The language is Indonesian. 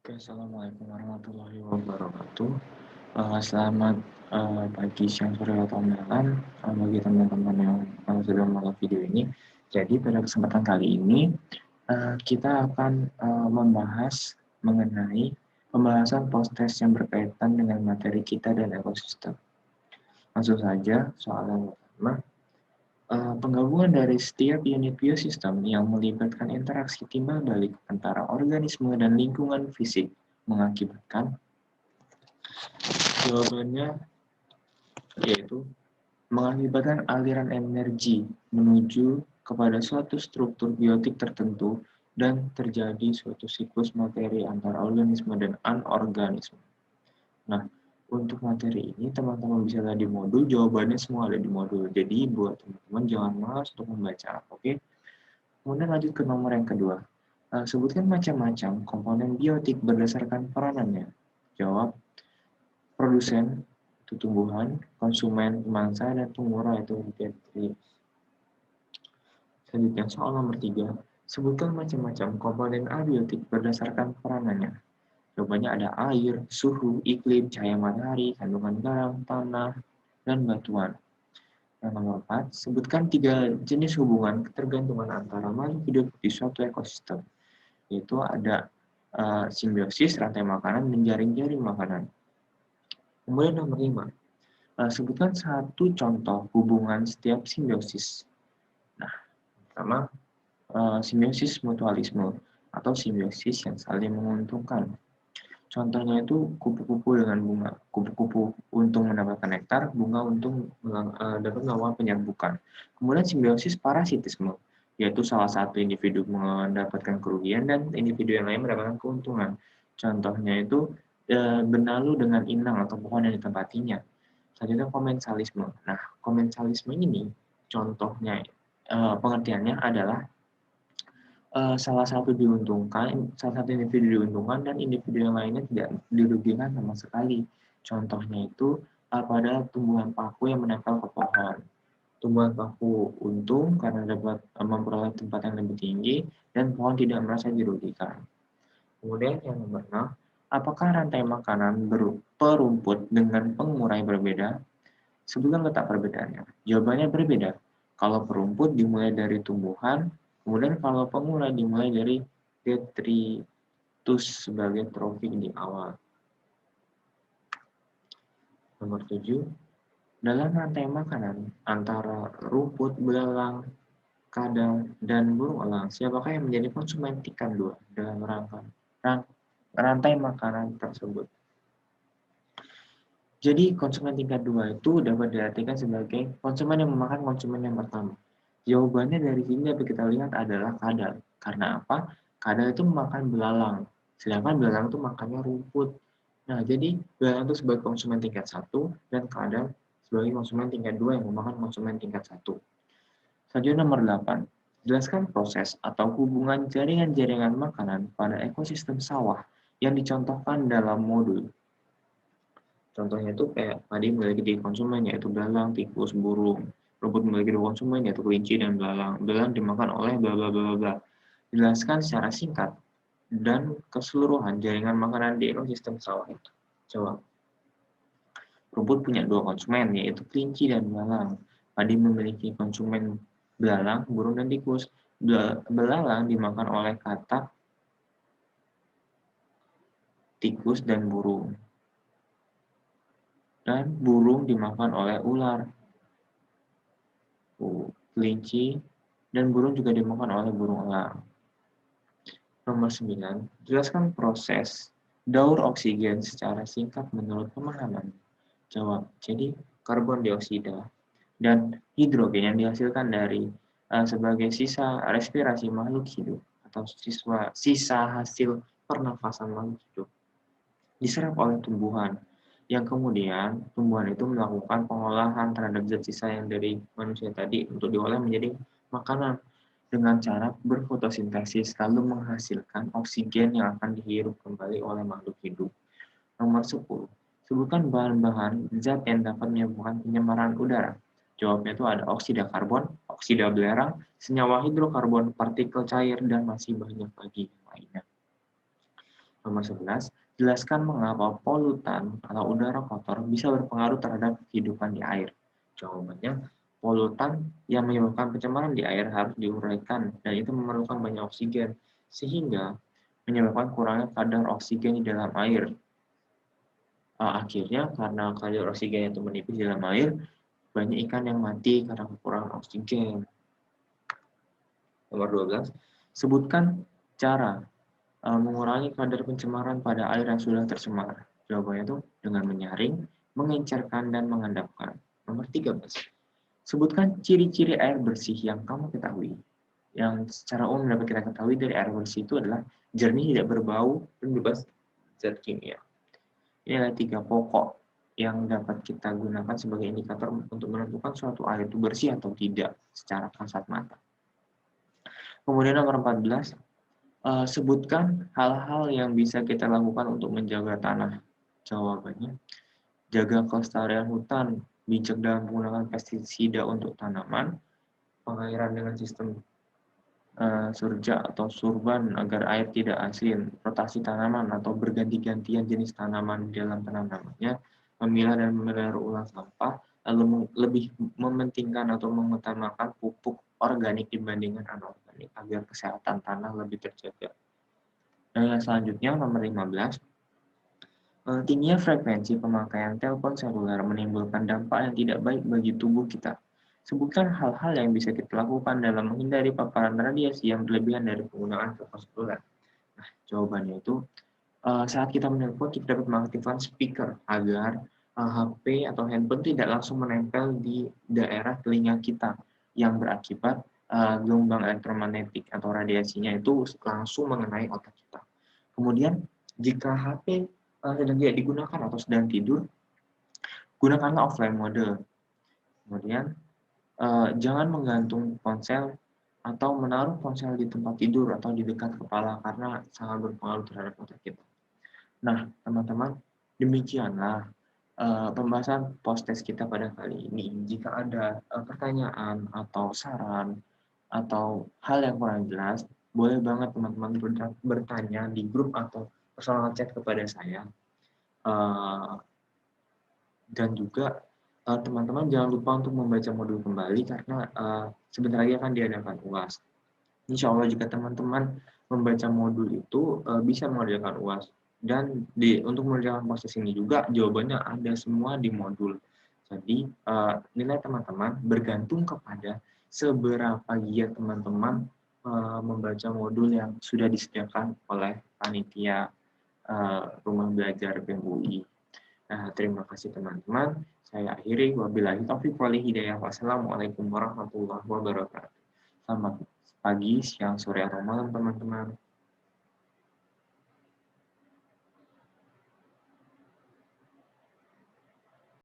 Oke, assalamualaikum warahmatullahi wabarakatuh. Selamat pagi, siang, sore, atau malam bagi teman-teman yang sudah menonton video ini. Jadi pada kesempatan kali ini kita akan membahas mengenai pembahasan post-test yang berkaitan dengan materi kita dan ekosistem. Langsung saja soal yang pertama. Penggabungan dari setiap unit biosistem yang melibatkan interaksi timbal balik antara organisme dan lingkungan fisik mengakibatkan jawabannya yaitu mengakibatkan aliran energi menuju kepada suatu struktur biotik tertentu dan terjadi suatu siklus materi antara organisme dan anorganisme. Nah, untuk materi ini teman-teman bisa lihat di modul, jawabannya semua ada di modul. Jadi buat teman-teman jangan malas untuk membaca, oke? Kemudian lanjut ke nomor yang kedua. Sebutkan macam-macam komponen biotik berdasarkan peranannya. Jawab, produsen, itu tumbuhan, konsumen, pemangsa, dan pengurang itu Petri. Selanjutnya soal nomor 3. Sebutkan macam-macam komponen abiotik berdasarkan peranannya. Jawabannya ada air, suhu, iklim, cahaya matahari, kandungan garam, tanah, dan batuan. Yang nomor 4, sebutkan 3 jenis hubungan ketergantungan antara makhluk hidup di suatu ekosistem. Yaitu ada simbiosis, rantai makanan, dan jaring-jaring makanan. Kemudian nomor 5, sebutkan satu contoh hubungan setiap simbiosis. Nah, pertama, simbiosis mutualisme atau simbiosis yang saling menguntungkan. Contohnya itu kupu-kupu dengan bunga. Kupu-kupu untung mendapatkan nektar, bunga untung dapat melakukan penyerbukan. Kemudian simbiosis parasitisme, yaitu salah satu individu mendapatkan kerugian dan individu yang lain mendapatkan keuntungan. Contohnya itu benalu dengan inang atau pohon yang ditempatinya. Selanjutnya komensalisme. Nah, komensalisme ini contohnya pengertiannya adalah salah satu diuntungkan, salah satu individu diuntungkan dan individu yang lainnya tidak dirugikan sama sekali. Contohnya itu pada tumbuhan paku yang menempel ke pohon. Tumbuhan paku untung karena dapat memperoleh tempat yang lebih tinggi dan pohon tidak merasa dirugikan. Kemudian yang nomor 6, apakah rantai makanan berupa rumput dengan pengurai berbeda? Sebutkan letak perbedaannya. Jawabannya berbeda. Kalau perumput dimulai dari tumbuhan, kemudian kalau pengurai dimulai dari detritus sebagai trofik di awal. Nomor 7, dalam rantai makanan antara rumput, belalang, kadal, dan burung elang, siapakah yang menjadi konsumen tingkat 2 dalam rantai makanan tersebut? Jadi konsumen tingkat 2 itu dapat diartikan sebagai konsumen yang memakan konsumen yang pertama. Jawabannya dari sini dapat kita lihat adalah kadal. Karena apa? Kadal itu memakan belalang, sedangkan belalang itu makannya rumput. Nah, jadi belalang itu sebagai konsumen tingkat 1 dan kadal sebagai konsumen tingkat 2 yang memakan konsumen tingkat 1. Selanjutnya nomor 8. Jelaskan proses atau hubungan jaringan-jaringan makanan pada ekosistem sawah yang dicontohkan dalam modul. Contohnya itu kayak tadi memiliki tiga konsumen yaitu belalang, tikus, burung. Rumput memiliki dua konsumen yaitu kelinci dan belalang. Belalang dimakan oleh bla bla bla bla. Jelaskan secara singkat dan keseluruhan jaringan makanan di ekosistem sawah itu. Coba. Rumput punya dua konsumen yaitu kelinci dan belalang. Padi memiliki konsumen belalang, burung dan tikus. Belalang dimakan oleh katak, tikus dan burung. Dan burung dimakan oleh ular, kelinci, dan burung juga dimakan oleh burung elang. Nomor 9, jelaskan proses daur oksigen secara singkat menurut pemahaman. Jawab, jadi karbon dioksida dan hidrogen yang dihasilkan dari sebagai sisa respirasi makhluk hidup atau sisa hasil pernafasan makhluk hidup diserap oleh tumbuhan yang kemudian tumbuhan itu melakukan pengolahan terhadap zat sisa yang dari manusia tadi untuk diolah menjadi makanan dengan cara berfotosintesis lalu menghasilkan oksigen yang akan dihirup kembali oleh makhluk hidup. Nomor 10. Sebutkan bahan-bahan zat yang dapat menyebabkan pencemaran udara. Jawabnya itu ada oksida karbon, oksida belerang, senyawa hidrokarbon, partikel cair, dan masih banyak lagi yang lainnya. Nomor Nomor 11, jelaskan mengapa polutan atau udara kotor bisa berpengaruh terhadap kehidupan di air. Jawabannya, polutan yang menyebabkan pencemaran di air harus diuraikan dan itu memerlukan banyak oksigen, sehingga menyebabkan kurangnya kadar oksigen di dalam air. Akhirnya, karena kadar oksigen itu menipis di dalam air, banyak ikan yang mati karena kekurangan oksigen. Nomor 12, sebutkan cara mengurangi kadar pencemaran pada air yang sudah tercemar. Jawabannya itu dengan menyaring, mengencerkan, dan mengendapkan. Nomor 13, sebutkan ciri-ciri air bersih yang kamu ketahui. Yang secara umum dapat kita ketahui dari air bersih itu adalah jernih, tidak berbau, dan bebas zat kimia. Ini adalah 3 pokok yang dapat kita gunakan sebagai indikator untuk menentukan suatu air itu bersih atau tidak secara kasat mata. Kemudian nomor 14, sebutkan hal-hal yang bisa kita lakukan untuk menjaga tanah. Jawabannya, jaga kelestarian hutan, bijak dalam menggunakan pestisida untuk tanaman, pengairan dengan sistem surja atau surban agar air tidak asin, rotasi tanaman atau berganti-gantian jenis tanaman di dalam tanamannya, memilah dan memelihara ulang sampah, lalu lebih mementingkan atau mengutamakan pupuk organik dibandingkan anorganik agar kesehatan tanah lebih terjaga. Dan yang selanjutnya nomor 15, tingginya frekuensi pemakaian telepon seluler menimbulkan dampak yang tidak baik bagi tubuh kita. Sebutkan hal-hal yang bisa kita lakukan dalam menghindari paparan radiasi yang berlebihan dari penggunaan telepon seluler. Nah, jawabannya itu saat kita menelpon kita dapat mengaktifkan speaker agar HP atau handphone tidak langsung menempel di daerah telinga kita yang berakibat gelombang elektromagnetik atau radiasinya itu langsung mengenai otak kita. Kemudian jika HP sedang tidak digunakan atau sedang tidur, gunakanlah offline mode. Kemudian jangan menggantung ponsel atau menaruh ponsel di tempat tidur atau di dekat kepala karena sangat berpengaruh terhadap otak kita. Nah, teman-teman, demikianlah pembahasan podcast kita pada kali ini. Jika ada pertanyaan atau saran atau hal yang kurang jelas, boleh banget teman-teman bertanya di grup atau personal chat kepada saya. Dan juga teman-teman jangan lupa untuk membaca modul kembali karena sebentar lagi akan diadakan UAS. Insya Allah jika teman-teman membaca modul itu bisa mengerjakan UAS. Dan untuk mengerjakan proses ini juga jawabannya ada semua di modul. Jadi nilai teman-teman bergantung kepada seberapa giat teman-teman membaca modul yang sudah disediakan oleh panitia rumah belajar BEM UI. Nah, terima kasih teman-teman. Saya akhiri. Wabillahi taufiq wal hidayah. Wassalamualaikum warahmatullahi wabarakatuh. Selamat pagi, siang, sore, atau malam teman-teman.